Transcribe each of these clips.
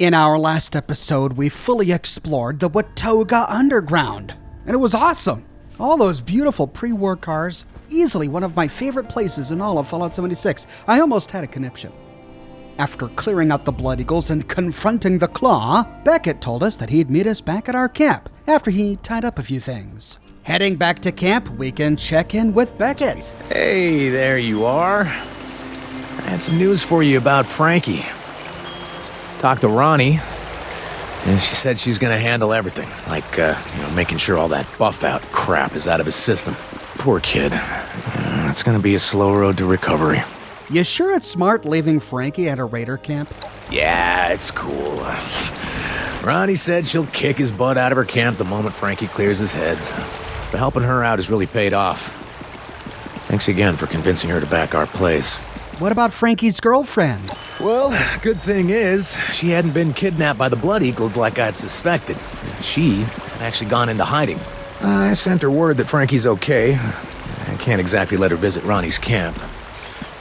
In our last episode, we fully explored the Watauga Underground, and it was awesome. All those beautiful pre-war cars, easily one of my favorite places in all of Fallout 76. I almost had a conniption. After clearing out the Blood Eagles and confronting the Claw, Beckett told us that he'd meet us back at our camp after he tied up a few things. Heading back to camp, we can check in with Beckett. Hey, there you are. I had some news for you about Frankie. Talked to Ronnie, and she said she's gonna handle everything, like, making sure all that buff-out crap is out of his system. Poor kid. It's gonna be a slow road to recovery. You sure it's smart leaving Frankie at a raider camp? Yeah, it's cool. Ronnie said she'll kick his butt out of her camp the moment Frankie clears his head. But helping her out has really paid off. Thanks again for convincing her to back our place. What about Frankie's girlfriend? Well, good thing is, she hadn't been kidnapped by the Blood Eagles like I'd suspected. She had actually gone into hiding. I sent her word that Frankie's okay. I can't exactly let her visit Ronnie's camp.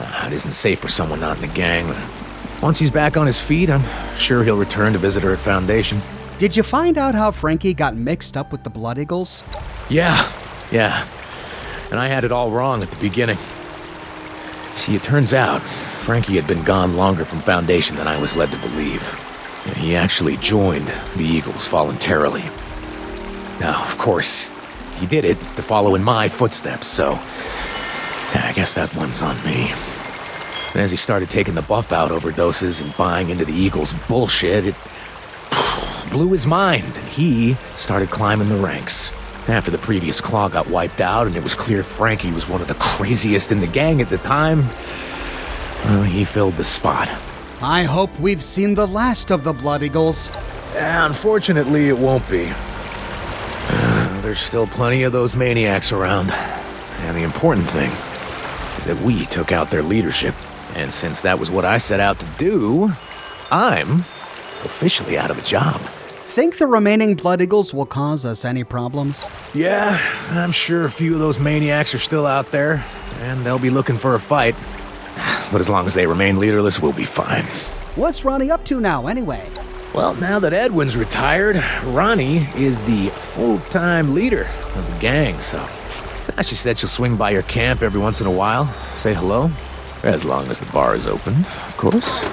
It isn't safe for someone not in the gang. But once he's back on his feet, I'm sure he'll return to visit her at Foundation. Did you find out how Frankie got mixed up with the Blood Eagles? Yeah. And I had it all wrong at the beginning. See, it turns out, Frankie had been gone longer from Foundation than I was led to believe. And he actually joined the Eagles voluntarily. Now, of course, he did it to follow in my footsteps, so I guess that one's on me. And as he started taking the buff-out overdoses and buying into the Eagles' bullshit, it blew his mind, and he started climbing the ranks. After the previous Claw got wiped out and it was clear Frankie was one of the craziest in the gang at the time, well, he filled the spot. I hope we've seen the last of the Blood Eagles. Unfortunately, it won't be. There's still plenty of those maniacs around. And the important thing is that we took out their leadership. And since that was what I set out to do, I'm officially out of a job. Think the remaining Blood Eagles will cause us any problems? Yeah, I'm sure a few of those maniacs are still out there, and they'll be looking for a fight. But as long as they remain leaderless, we'll be fine. What's Ronnie up to now, anyway? Well, now that Edwin's retired, Ronnie is the full-time leader of the gang, so she said she'll swing by your camp every once in a while, say hello. As long as the bar is open, of course.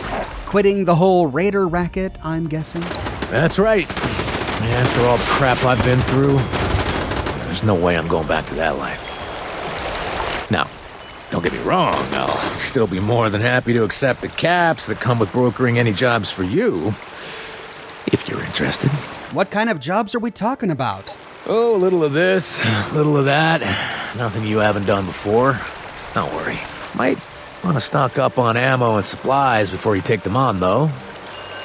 Quitting the whole raider racket, I'm guessing? That's right. After all the crap I've been through, there's no way I'm going back to that life. Now, don't get me wrong, I'll still be more than happy to accept the caps that come with brokering any jobs for you, if you're interested. What kind of jobs are we talking about? Oh, a little of this, a little of that. Nothing you haven't done before. Don't worry. Might want to stock up on ammo and supplies before you take them on, though.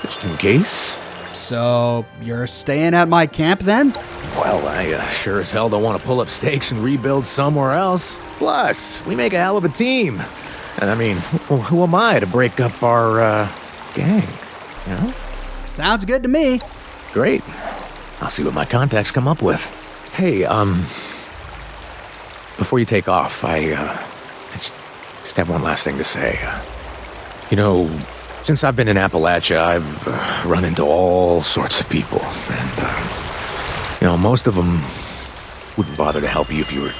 Just in case. So, you're staying at my camp, then? Well, I sure as hell don't want to pull up stakes and rebuild somewhere else. Plus, we make a hell of a team. And I mean, who am I to break up our, gang, you know? Sounds good to me. Great. I'll see what my contacts come up with. Hey, before you take off, I just have one last thing to say. Since I've been in Appalachia, I've run into all sorts of people, and, most of them wouldn't bother to help you if you were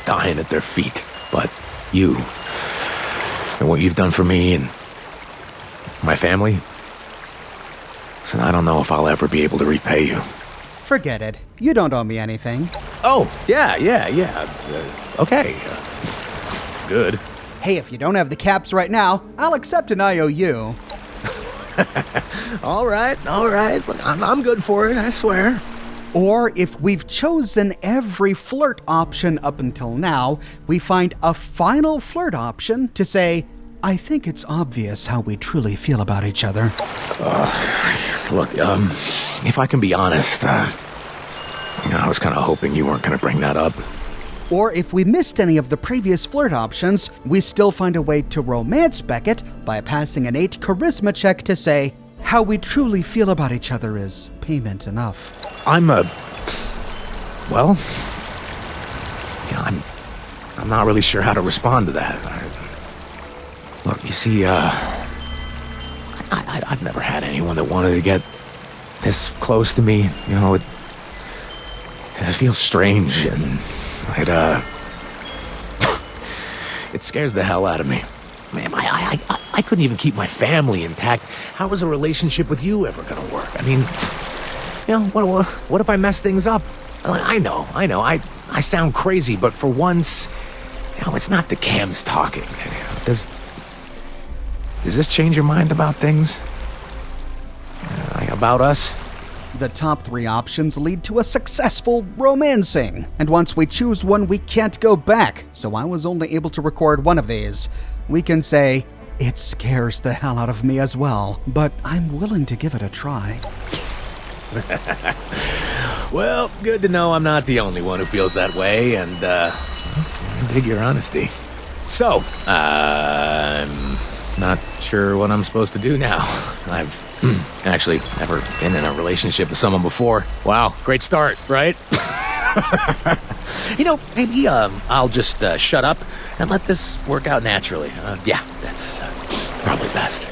dying at their feet. But you, and what you've done for me and my family, listen, I don't know if I'll ever be able to repay you. Forget it. You don't owe me anything. Oh, yeah. Okay. Good. Hey, if you don't have the caps right now, I'll accept an IOU. All right. Look, I'm good for it, I swear. Or if we've chosen every flirt option up until now, we find a final flirt option to say, I think it's obvious how we truly feel about each other. Look, if I can be honest, I was kind of hoping you weren't going to bring that up. Or if we missed any of the previous flirt options, we still find a way to romance Beckett by passing an 8 charisma check to say, how we truly feel about each other is payment enough. I'm not really sure how to respond to that. Look, you see, I I've never had anyone that wanted to get this close to me. You know, it feels strange, and it scares the hell out of me. Man, I couldn't even keep my family intact. How is a relationship with you ever gonna work? I mean, you know, what if I mess things up? I know, I sound crazy, but for once, you know, it's not the cams talking. Does this change your mind about things? About us? The top 3 options lead to a successful romancing, and once we choose one, we can't go back, so I was only able to record one of these. We can say, it scares the hell out of me as well, but I'm willing to give it a try. Well, good to know I'm not the only one who feels that way, and I dig your honesty. So, I'm not sure what I'm supposed to do now. I've actually never been in a relationship with someone before. Wow, great start, right? You know, maybe I'll just shut up and let this work out naturally. Yeah, that's probably best.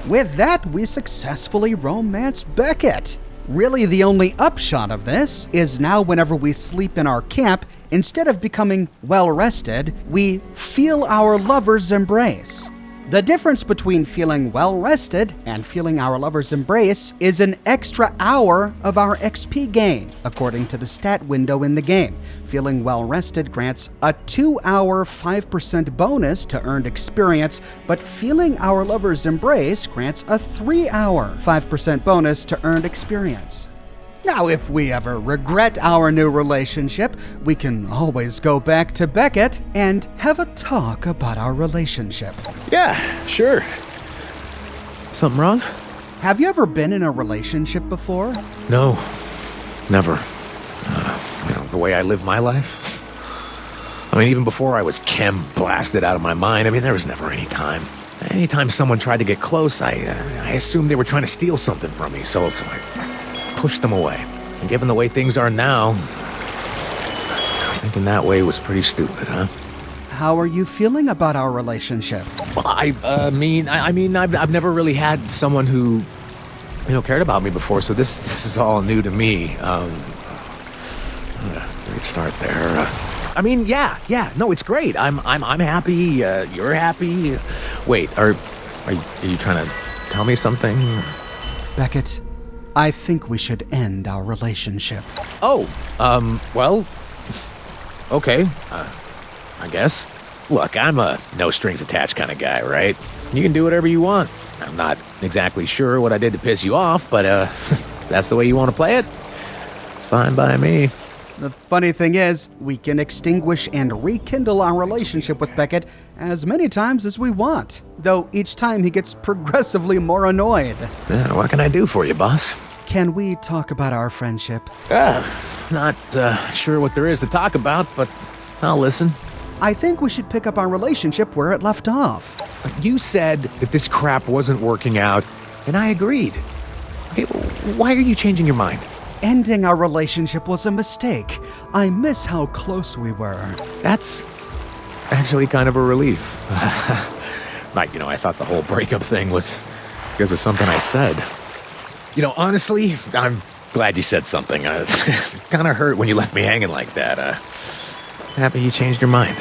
With that, we successfully romanced Beckett. Really, the only upshot of this is now whenever we sleep in our camp, instead of becoming well-rested, we feel our lover's embrace. The difference between feeling well-rested and feeling our lover's embrace is an extra hour of our XP gain, according to the stat window in the game. Feeling well-rested grants a 2-hour 5% bonus to earned experience, but feeling our lover's embrace grants a 3-hour 5% bonus to earned experience. Now, if we ever regret our new relationship, we can always go back to Beckett and have a talk about our relationship. Yeah, sure. Something wrong? Have you ever been in a relationship before? No, never. You know, the way I live my life. I mean, even before I was chem blasted out of my mind, I mean, there was never any time. Anytime someone tried to get close, I assumed they were trying to steal something from me, so I pushed them away. And given the way things are now, thinking that way was pretty stupid, huh? How are you feeling about our relationship? Well, I mean, I've never really had someone who, you know, cared about me before, so this is all new to me. Great start there. I mean, yeah, no, it's great. I'm happy. You're happy. Wait, are you trying to tell me something? Beckett, I think we should end our relationship. Oh, well, okay, I guess. Look, I'm a no-strings-attached kind of guy, right? You can do whatever you want. I'm not exactly sure what I did to piss you off, but, that's the way you want to play it? It's fine by me. The funny thing is, we can extinguish and rekindle our relationship with Beckett as many times as we want, though each time he gets progressively more annoyed. Yeah, what can I do for you, boss? Can we talk about our friendship? Not sure what there is to talk about, but I'll listen. I think we should pick up our relationship where it left off. You said that this crap wasn't working out, and I agreed. Okay, why are you changing your mind? Ending our relationship was a mistake. I miss how close we were. That's actually kind of a relief. I thought the whole breakup thing was because of something I said. You know, honestly, I'm glad you said something. Kind of hurt when you left me hanging like that. Happy you changed your mind.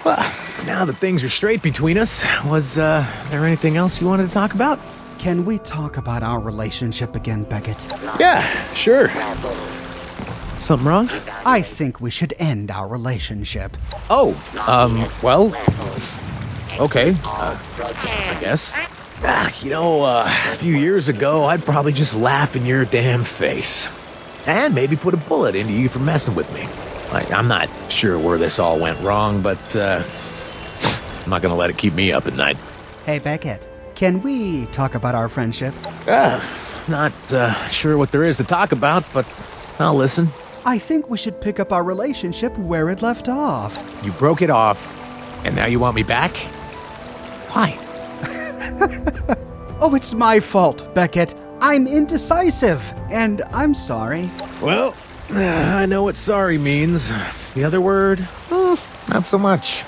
Well, now that things are straight between us, was there anything else you wanted to talk about? Can we talk about our relationship again, Beckett? Yeah, sure. Something wrong? I think we should end our relationship. Oh, well, okay, I guess. A few years ago, I'd probably just laugh in your damn face. And maybe put a bullet into you for messing with me. I'm not sure where this all went wrong, but, I'm not gonna let it keep me up at night. Hey, Beckett, can we talk about our friendship? Not, sure what there is to talk about, but I'll listen. I think we should pick up our relationship where it left off. You broke it off, and now you want me back? Why? Oh, it's my fault, Beckett. I'm indecisive, and I'm sorry. Well, I know what sorry means. The other word? Not so much.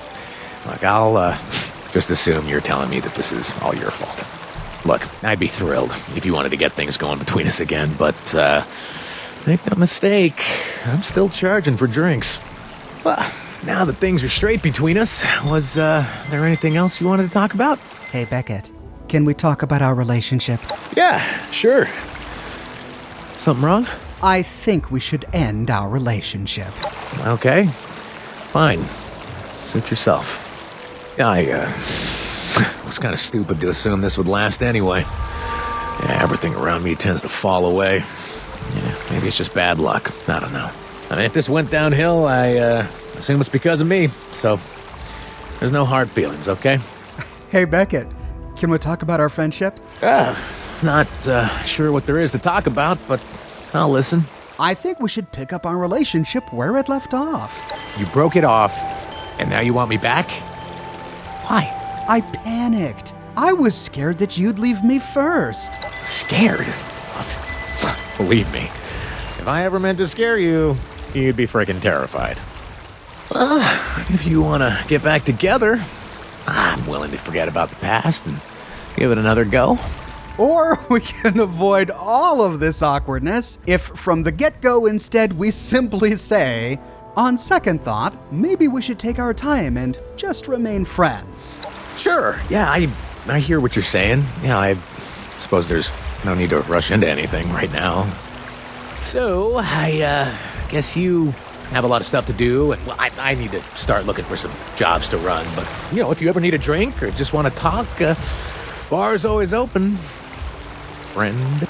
Look, I'll, just assume you're telling me that this is all your fault. Look, I'd be thrilled if you wanted to get things going between us again, but, make no mistake, I'm still charging for drinks. Well, now that things are straight between us, was, there anything else you wanted to talk about? Hey, Beckett, can we talk about our relationship? Yeah, sure. Something wrong? I think we should end our relationship. Okay. Fine. Suit yourself. I was kind of stupid to assume this would last anyway. Yeah, everything around me tends to fall away. Yeah, maybe it's just bad luck. I don't know. I mean, if this went downhill, I assume it's because of me. So, there's no hard feelings, okay? Hey, Beckett, can we talk about our friendship? Not sure what there is to talk about, but I'll listen. I think we should pick up our relationship where it left off. You broke it off, and now you want me back? Why? I panicked. I was scared that you'd leave me first. Scared? Believe me, if I ever meant to scare you, you'd be freaking terrified. Well, if you want to get back together, I'm willing to forget about the past and give it another go. Or we can avoid all of this awkwardness if from the get-go instead we simply say, on second thought, maybe we should take our time and just remain friends. Sure, yeah, I hear what you're saying. Yeah, I suppose there's no need to rush into anything right now. So, I guess you have a lot of stuff to do, and well, I need to start looking for some jobs to run, but, you know, if you ever need a drink or just want to talk, bar's always open. Friend.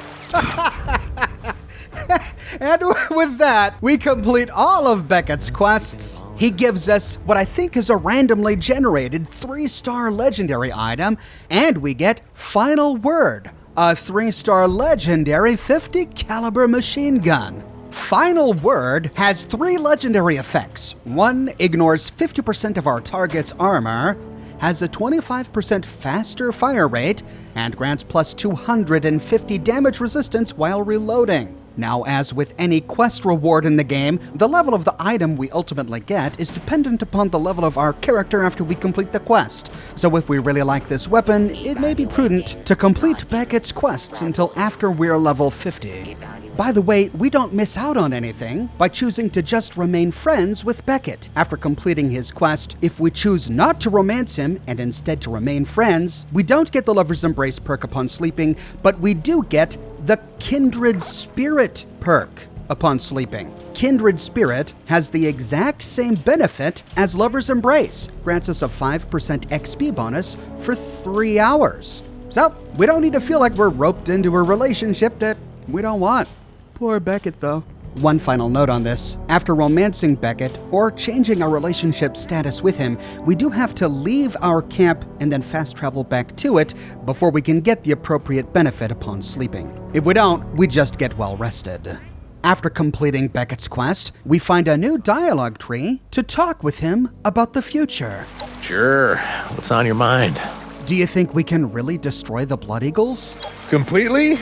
And with that, we complete all of Beckett's quests. He gives us what I think is a randomly generated 3-star legendary item, and we get Final Word, a 3-star legendary 50 caliber machine gun. Final Word has 3 legendary effects. 1 ignores 50% of our target's armor, has a 25% faster fire rate, and grants plus 250 damage resistance while reloading. Now, as with any quest reward in the game, the level of the item we ultimately get is dependent upon the level of our character after we complete the quest. So if we really like this weapon, it may be prudent to complete Beckett's quests until after we're level 50. By the way, we don't miss out on anything by choosing to just remain friends with Beckett. After completing his quest, if we choose not to romance him and instead to remain friends, we don't get the Lover's Embrace perk upon sleeping, but we do get the Kindred Spirit perk upon sleeping. Kindred Spirit has the exact same benefit as Lover's Embrace, grants us a 5% XP bonus for 3 hours. So, we don't need to feel like we're roped into a relationship that we don't want. Poor Beckett, though. One final note on this. After romancing Beckett, or changing our relationship status with him, we do have to leave our camp and then fast travel back to it before we can get the appropriate benefit upon sleeping. If we don't, we just get well rested. After completing Beckett's quest, we find a new dialogue tree to talk with him about the future. Sure. What's on your mind? Do you think we can really destroy the Blood Eagles? Completely?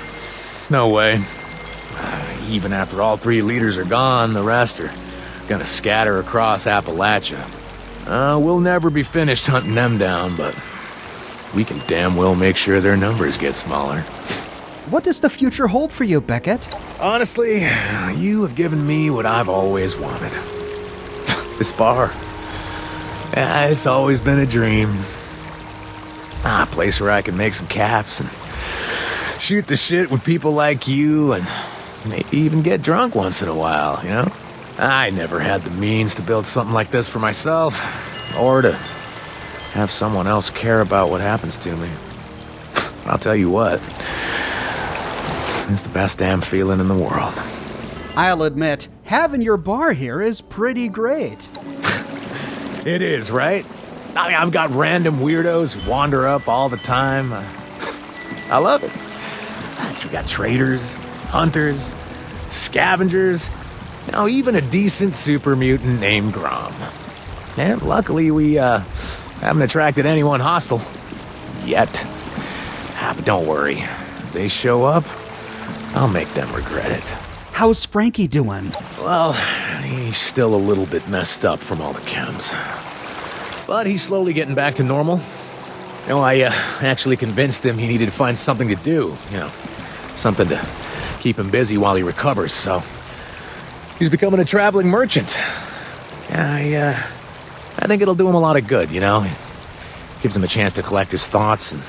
No way. Even after all 3 leaders are gone, the rest are gonna scatter across Appalachia. We'll never be finished hunting them down, but we can damn well make sure their numbers get smaller. What does the future hold for you, Beckett? Honestly, you have given me what I've always wanted. This bar. It's always been a dream. A place where I can make some caps and shoot the shit with people like you and maybe even get drunk once in a while, you know? I never had the means to build something like this for myself, or to have someone else care about what happens to me. I'll tell you what, it's the best damn feeling in the world. I'll admit, having your bar here is pretty great. It is, right? I mean, I've got random weirdos who wander up all the time. I love it. We got traders, hunters, scavengers, now even a decent super mutant named Grom. And luckily we haven't attracted anyone hostile. Yet. But don't worry, if they show up, I'll make them regret it. How's Frankie doing? Well, he's still a little bit messed up from all the chems. But he's slowly getting back to normal. No, I actually convinced him he needed to find something to do, something to keep him busy while he recovers, so he's becoming a traveling merchant. Yeah, I think it'll do him a lot of good, It gives him a chance to collect his thoughts and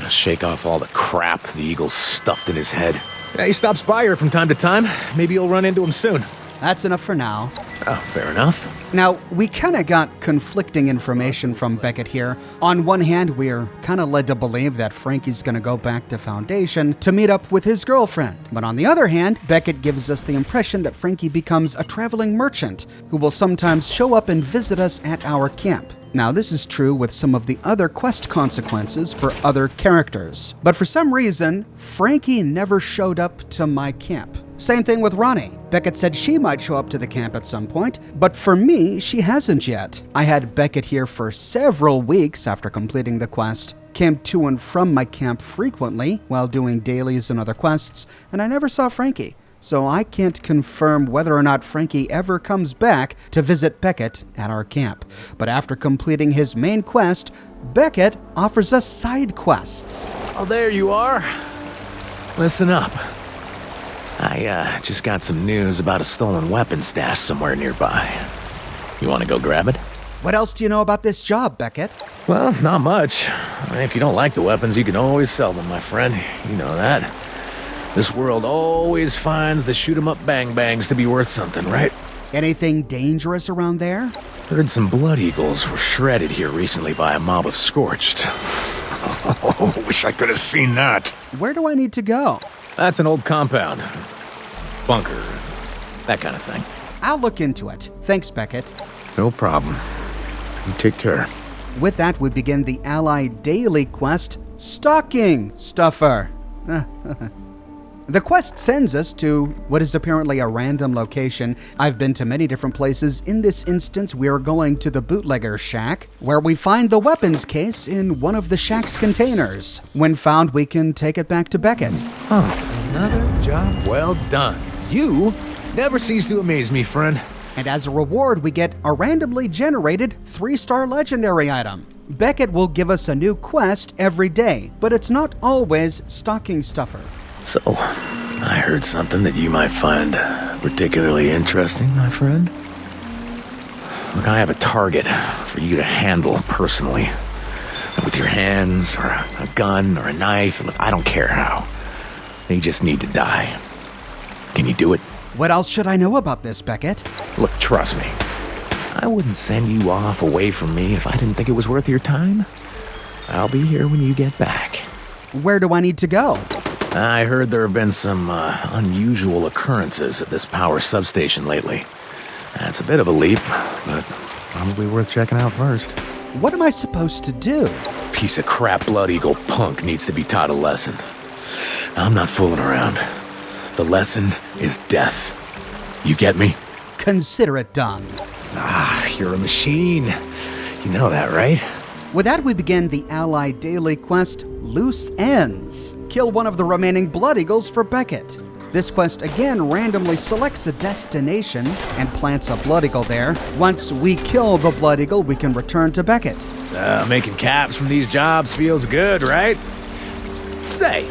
shake off all the crap the eagle's stuffed in his head. Yeah, he stops by here from time to time. Maybe you'll run into him soon. That's enough for now. Oh, fair enough. Now, we kind of got conflicting information from Beckett here. On one hand, we're kind of led to believe that Frankie's going to go back to Foundation to meet up with his girlfriend. But on the other hand, Beckett gives us the impression that Frankie becomes a traveling merchant who will sometimes show up and visit us at our camp. Now, this is true with some of the other quest consequences for other characters. But for some reason, Frankie never showed up to my camp. Same thing with Ronnie. Beckett said she might show up to the camp at some point, but for me, she hasn't yet. I had Beckett here for several weeks after completing the quest, came to and from my camp frequently while doing dailies and other quests, and I never saw Frankie. So I can't confirm whether or not Frankie ever comes back to visit Beckett at our camp. But after completing his main quest, Beckett offers us side quests. Oh, there you are. Listen up. I just got some news about a stolen weapon stashed somewhere nearby. You want to go grab it? What else do you know about this job, Beckett? Well, not much. If you don't like the weapons, you can always sell them, my friend. You know that. This world always finds the shoot-'em-up bang-bangs to be worth something, right? Anything dangerous around there? Heard some blood eagles were shredded here recently by a mob of Scorched. Oh, wish I could have seen that. Where do I need to go? That's an old compound. Bunker. That kind of thing. I'll look into it. Thanks, Beckett. No problem. You take care. With that, we begin the Ally Daily quest, Stocking Stuffer. The quest sends us to what is apparently a random location. I've been to many different places. In this instance, we are going to the bootlegger shack, where we find the weapons case in one of the shack's containers. When found, we can take it back to Beckett. Oh, another job well done. You never cease to amaze me, friend. And as a reward, we get a randomly generated 3-star legendary item. Beckett will give us a new quest every day, but it's not always Stocking Stuffer. So, I heard something that you might find particularly interesting, my friend. Look, I have a target for you to handle personally. With your hands, or a gun, or a knife, look, I don't care how. You just need to die. Can you do it? What else should I know about this, Beckett? Look, trust me. I wouldn't send you off away from me if I didn't think it was worth your time. I'll be here when you get back. Where do I need to go? I heard there have been some unusual occurrences at this power substation lately. It's a bit of a leap, but probably worth checking out first. What am I supposed to do? Piece of crap Blood Eagle punk needs to be taught a lesson. I'm not fooling around. The lesson is death. You get me? Consider it done. You're a machine. You know that, right? With that, we begin the Ally Daily quest, Loose Ends. Kill one of the remaining Blood Eagles for Beckett. This quest again randomly selects a destination and plants a Blood Eagle there. Once we kill the Blood Eagle, we can return to Beckett. Making caps from these jobs feels good, right? Say,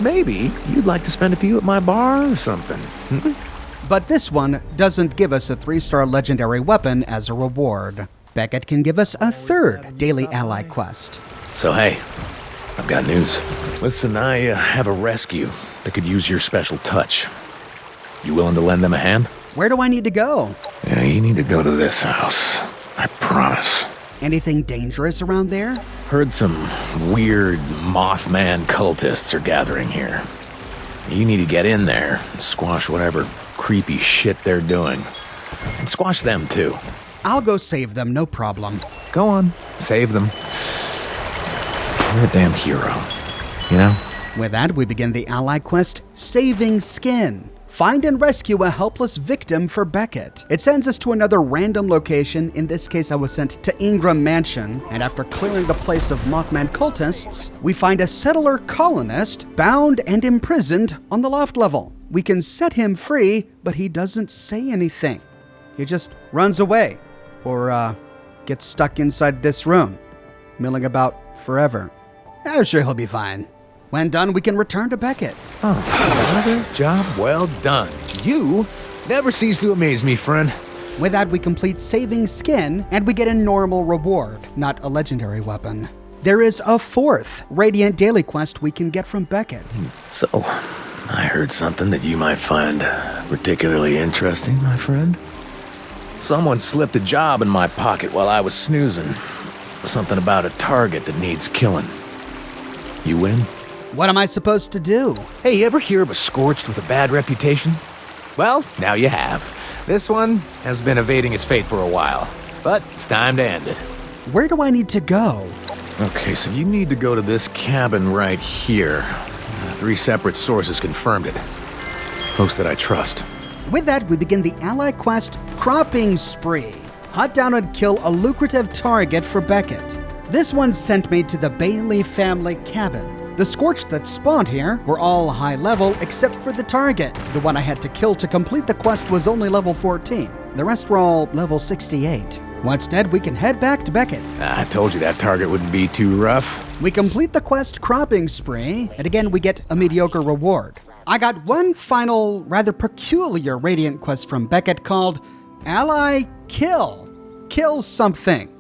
maybe you'd like to spend a few at my bar or something. But this one doesn't give us a 3-star legendary weapon as a reward. Beckett can give us a 3rd daily ally quest. So hey, I've got news. Listen, I have a rescue that could use your special touch. You willing to lend them a hand? Where do I need to go? Yeah, you need to go to this house. I promise. Anything dangerous around there? Heard some weird Mothman cultists are gathering here. You need to get in there and squash whatever creepy shit they're doing. And squash them too. I'll go save them, no problem. Go on, save them. You're a damn hero, you know? With that, we begin the ally quest, Saving Skin. Find and rescue a helpless victim for Beckett. It sends us to another random location. In this case, I was sent to Ingram Mansion, and after clearing the place of Mothman cultists, we find a settler colonist bound and imprisoned on the loft level. We can set him free, but he doesn't say anything. He just runs away, or gets stuck inside this room. milling about forever. I'm sure he'll be fine. When done, we can return to Beckett. Oh, another job well done. You never cease to amaze me, friend. With that, we complete saving skin, and we get a normal reward, not a legendary weapon. There is a fourth Radiant daily quest we can get from Beckett. So, I heard something that you might find particularly interesting, my friend. Someone slipped a job in my pocket while I was snoozing. Something about a target that needs killing. You win? What am I supposed to do? Hey, you ever hear of a Scorched with a bad reputation? Well, now you have. This one has been evading its fate for a while, but it's time to end it. Where do I need to go? Okay, so you need to go to this cabin right here. 3 separate sources confirmed it. Folks that I trust. With that, we begin the ally quest, Cropping Spree. Hunt down and kill a lucrative target for Beckett. This one sent me to the Bailey family cabin. The Scorched that spawned here were all high level except for the target. The one I had to kill to complete the quest was only level 14. The rest were all level 68. Once dead, we can head back to Beckett. I told you that target wouldn't be too rough. We complete the quest Cropping Spree, and again we get a mediocre reward. I got one final, rather peculiar Radiant quest from Beckett called Ally Kill. Kill something.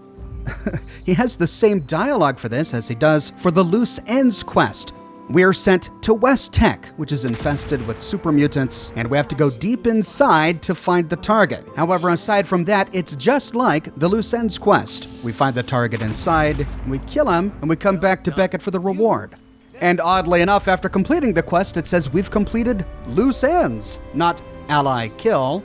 He has the same dialogue for this as he does for the Loose Ends quest. We're sent to West Tech, which is infested with super mutants, and we have to go deep inside to find the target. However, aside from that, it's just like the Loose Ends quest. We find the target inside, we kill him, and we come back to Beckett for the reward. And oddly enough, after completing the quest, it says we've completed Loose Ends, not Ally Kill.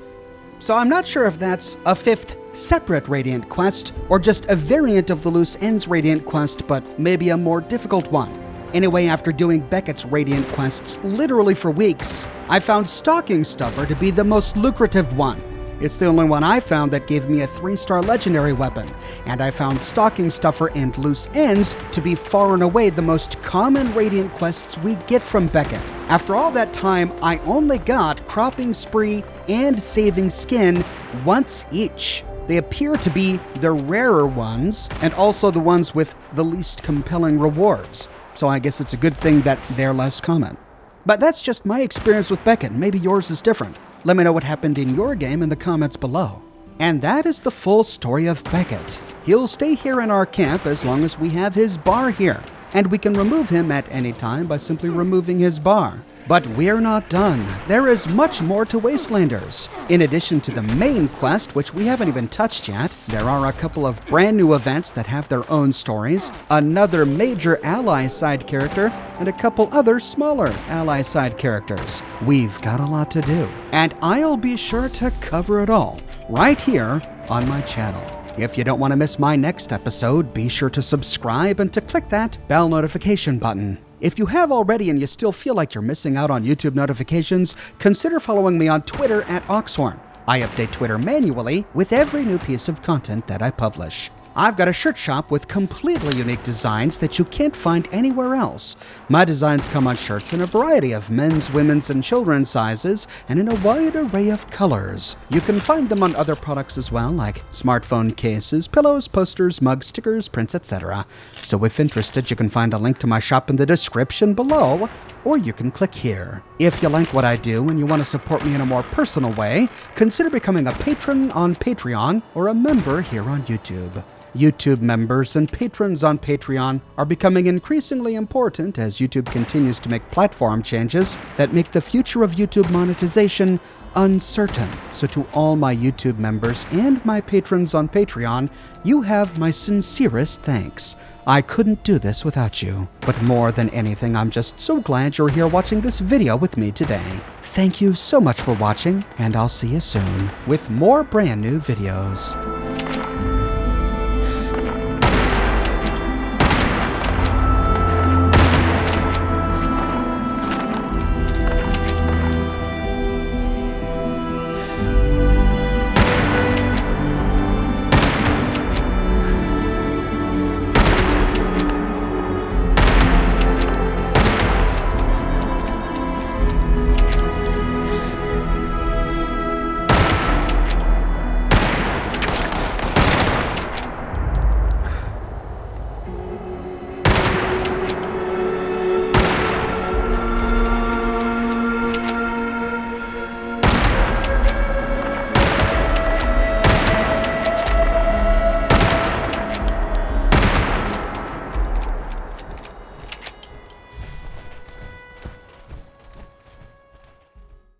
So I'm not sure if that's a fifth separate Radiant quest, or just a variant of the Loose Ends Radiant quest, but maybe a more difficult one. Anyway, after doing Beckett's Radiant quests literally for weeks, I found Stocking Stuffer to be the most lucrative one. It's the only one I found that gave me a 3-star legendary weapon, and I found Stocking Stuffer and Loose Ends to be far and away the most common Radiant quests we get from Beckett. After all that time, I only got Cropping Spree and Saving Skin once each. They appear to be the rarer ones, and also the ones with the least compelling rewards. So I guess it's a good thing that they're less common. But that's just my experience with Beckett. Maybe yours is different. Let me know what happened in your game in the comments below. And that is the full story of Beckett. He'll stay here in our camp as long as we have his bar here, and we can remove him at any time by simply removing his bar. But we're not done. There is much more to Wastelanders. In addition to the main quest, which we haven't even touched yet, there are a couple of brand new events that have their own stories, another major ally side character, and a couple other smaller ally side characters. We've got a lot to do, and I'll be sure to cover it all right here on my channel. If you don't want to miss my next episode, be sure to subscribe and to click that bell notification button. If you have already and you still feel like you're missing out on YouTube notifications, consider following me on Twitter at Oxhorn. I update Twitter manually with every new piece of content that I publish. I've got a shirt shop with completely unique designs that you can't find anywhere else. My designs come on shirts in a variety of men's, women's, and children's sizes, and in a wide array of colors. You can find them on other products as well, like smartphone cases, pillows, posters, mugs, stickers, prints, etc. So if interested, you can find a link to my shop in the description below, or you can click here. If you like what I do and you want to support me in a more personal way, consider becoming a patron on Patreon or a member here on YouTube. YouTube members and patrons on Patreon are becoming increasingly important as YouTube continues to make platform changes that make the future of YouTube monetization uncertain. So to all my YouTube members and my patrons on Patreon, you have my sincerest thanks. I couldn't do this without you. But more than anything, I'm just so glad you're here watching this video with me today. Thank you so much for watching, and I'll see you soon with more brand new videos.